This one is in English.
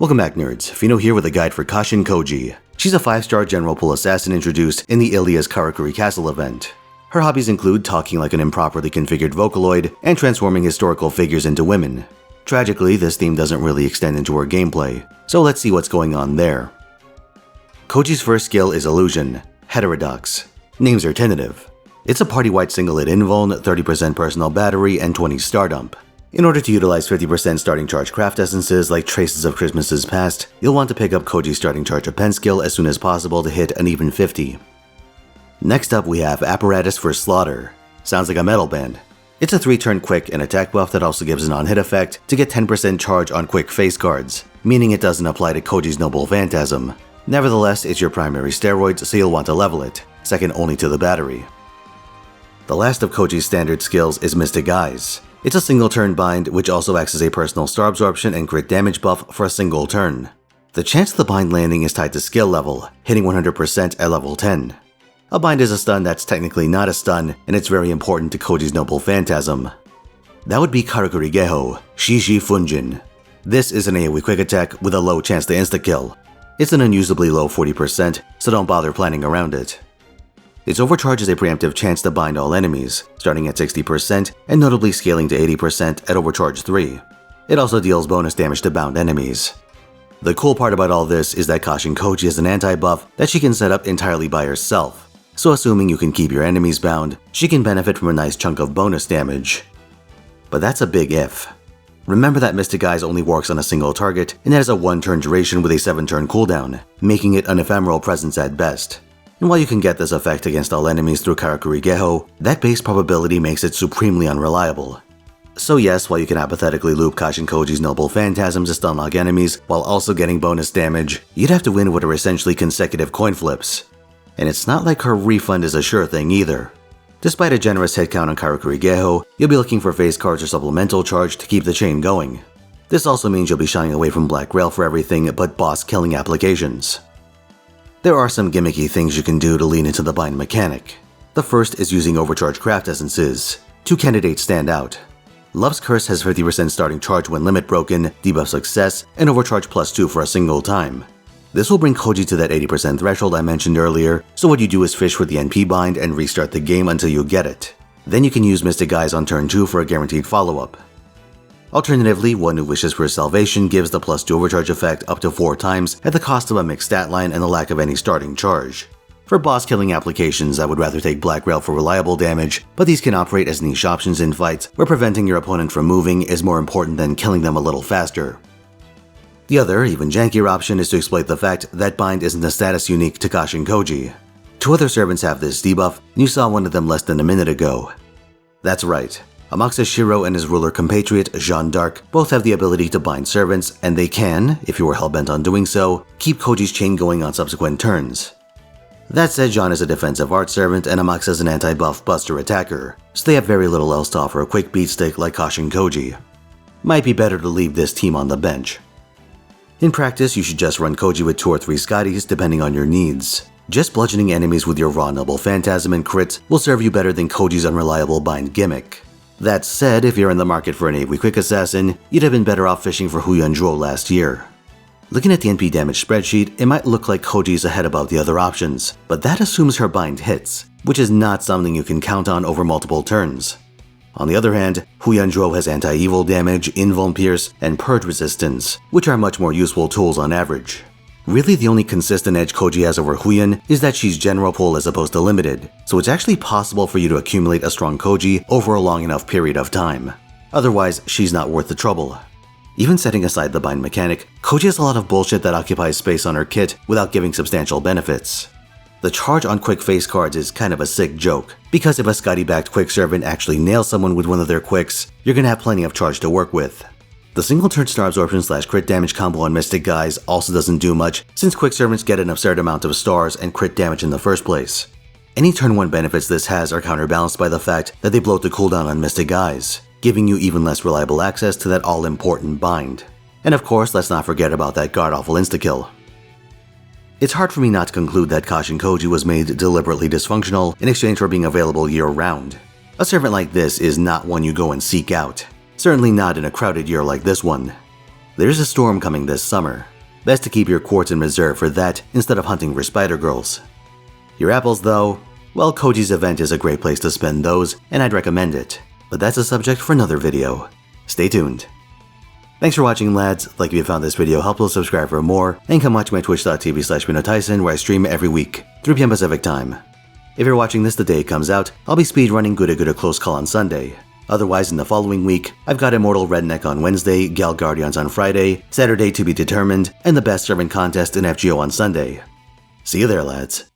Welcome back, nerds. Fino here with a guide for Kashin Koji. She's a 5-star general pool assassin introduced in the Ilia's Karakuri Castle event. Her hobbies include talking like an improperly configured Vocaloid and transforming historical figures into women. Tragically, this theme doesn't really extend into her gameplay, so let's see what's going on there. Koji's first skill is Illusion, Heterodox. Names are tentative. It's a party-wide single-hit invuln, 30% personal battery, and 20 star dump. In order to utilize 50% starting charge craft essences like Traces of Christmases Past, you'll want to pick up Koji's starting charge append skill as soon as possible to hit an even 50. Next up we have Apparatus for Slaughter. Sounds like a metal band. It's a 3-turn quick and attack buff that also gives a non-hit effect to get 10% charge on quick face cards, meaning it doesn't apply to Koji's Noble Phantasm. Nevertheless, it's your primary steroid, so you'll want to level it, second only to the battery. The last of Koji's standard skills is Mystic Eyes. It's a single turn bind, which also acts as a personal star absorption and crit damage buff for a single turn. The chance of the bind landing is tied to skill level, hitting 100% at level 10. A bind is a stun that's technically not a stun, and it's very important to Koji's Noble Phantasm. That would be Karakuri Geho, Shishi Funjin. This is an AoE quick attack with a low chance to insta-kill. It's an unusably low 40%, so don't bother planning around it. Its overcharge is a preemptive chance to bind all enemies, starting at 60% and notably scaling to 80% at overcharge 3. It also deals bonus damage to bound enemies. The cool part about all this is that Kashin Koji has an anti-buff that she can set up entirely by herself, so assuming you can keep your enemies bound, she can benefit from a nice chunk of bonus damage. But that's a big if. Remember that Mystic Eyes only works on a single target and has a 1-turn duration with a 7-turn cooldown, making it an ephemeral presence at best. And while you can get this effect against all enemies through Karakuri Geho, that base probability makes it supremely unreliable. So yes, while you can apathetically loop Kashin Koji's Noble Phantasm to stun lock enemies while also getting bonus damage, you'd have to win what are essentially consecutive coin flips. And it's not like her refund is a sure thing either. Despite a generous hit count on Karakuri Geho, you'll be looking for face cards or supplemental charge to keep the chain going. This also means you'll be shying away from Black Rail for everything but boss killing applications. There are some gimmicky things you can do to lean into the bind mechanic. The first is using overcharge craft essences. 2 candidates stand out. Love's Curse has 50% starting charge when limit broken, debuff success, and overcharge +2 for a single time. This will bring Koji to that 80% threshold I mentioned earlier, so what you do is fish for the NP bind and restart the game until you get it. Then you can use Mystic Eyes on turn 2 for a guaranteed follow-up. Alternatively, One Who Wishes for Salvation gives the +2 overcharge effect up to 4 times at the cost of a mixed stat line and the lack of any starting charge. For boss killing applications, I would rather take Black Rail for reliable damage, but these can operate as niche options in fights where preventing your opponent from moving is more important than killing them a little faster. The other, even jankier option is to exploit the fact that bind isn't a status unique to Kashin Koji. 2 other servants have this debuff, and you saw one of them less than a minute ago. That's right. Amakusa Shiro and his ruler compatriot, Jeanne d'Arc, both have the ability to bind servants, and they can, if you were hellbent on doing so, keep Koji's chain going on subsequent turns. That said, Jeanne is a defensive art servant and Amakusa is an anti-buff buster attacker, so they have very little else to offer a quick beat stick like Kashin Koji. Might be better to leave this team on the bench. In practice, you should just run Koji with 2 or 3 Scotties depending on your needs. Just bludgeoning enemies with your raw Noble Phantasm and crits will serve you better than Koji's unreliable bind gimmick. That said, if you're in the market for an AoE quick assassin, you'd have been better off fishing for Huyanzhuo last year. Looking at the NP damage spreadsheet, it might look like Koji's ahead above the other options, but that assumes her bind hits, which is not something you can count on over multiple turns. On the other hand, Huyanzhuo has anti-evil damage, invuln pierce, and purge resistance, which are much more useful tools on average. Really, the only consistent edge Koji has over Huyan is that she's general pull as opposed to limited, so it's actually possible for you to accumulate a strong Koji over a long enough period of time. Otherwise, she's not worth the trouble. Even setting aside the bind mechanic, Koji has a lot of bullshit that occupies space on her kit without giving substantial benefits. The charge on quick face cards is kind of a sick joke, because if a Scotty-backed quick servant actually nails someone with one of their quicks, you're gonna have plenty of charge to work with. The single turn star absorption / crit damage combo on Mystic Eyes also doesn't do much since quick servants get an absurd amount of stars and crit damage in the first place. Any turn 1 benefits this has are counterbalanced by the fact that they bloat the cooldown on Mystic Eyes, giving you even less reliable access to that all-important bind. And of course, let's not forget about that god-awful insta-kill. It's hard for me not to conclude that Kashin Koji was made deliberately dysfunctional in exchange for being available year-round. A servant like this is not one you go and seek out. Certainly not in a crowded year like this one. There's a storm coming this summer. Best to keep your quartz in reserve for that instead of hunting for spider girls. Your apples though? Well, Koji's event is a great place to spend those, and I'd recommend it. But that's a subject for another video. Stay tuned. Thanks for watching, lads. Like if you found this video helpful, subscribe for more, and come watch my twitch.tv/Finotaisen where I stream every week, 3 PM Pacific time. If you're watching this the day it comes out, I'll be speedrunning Good a Close Call on Sunday. Otherwise, in the following week, I've got Immortal Redneck on Wednesday, Gal Guardians on Friday, Saturday to be determined, and the Best Servant Contest in FGO on Sunday. See you there, lads.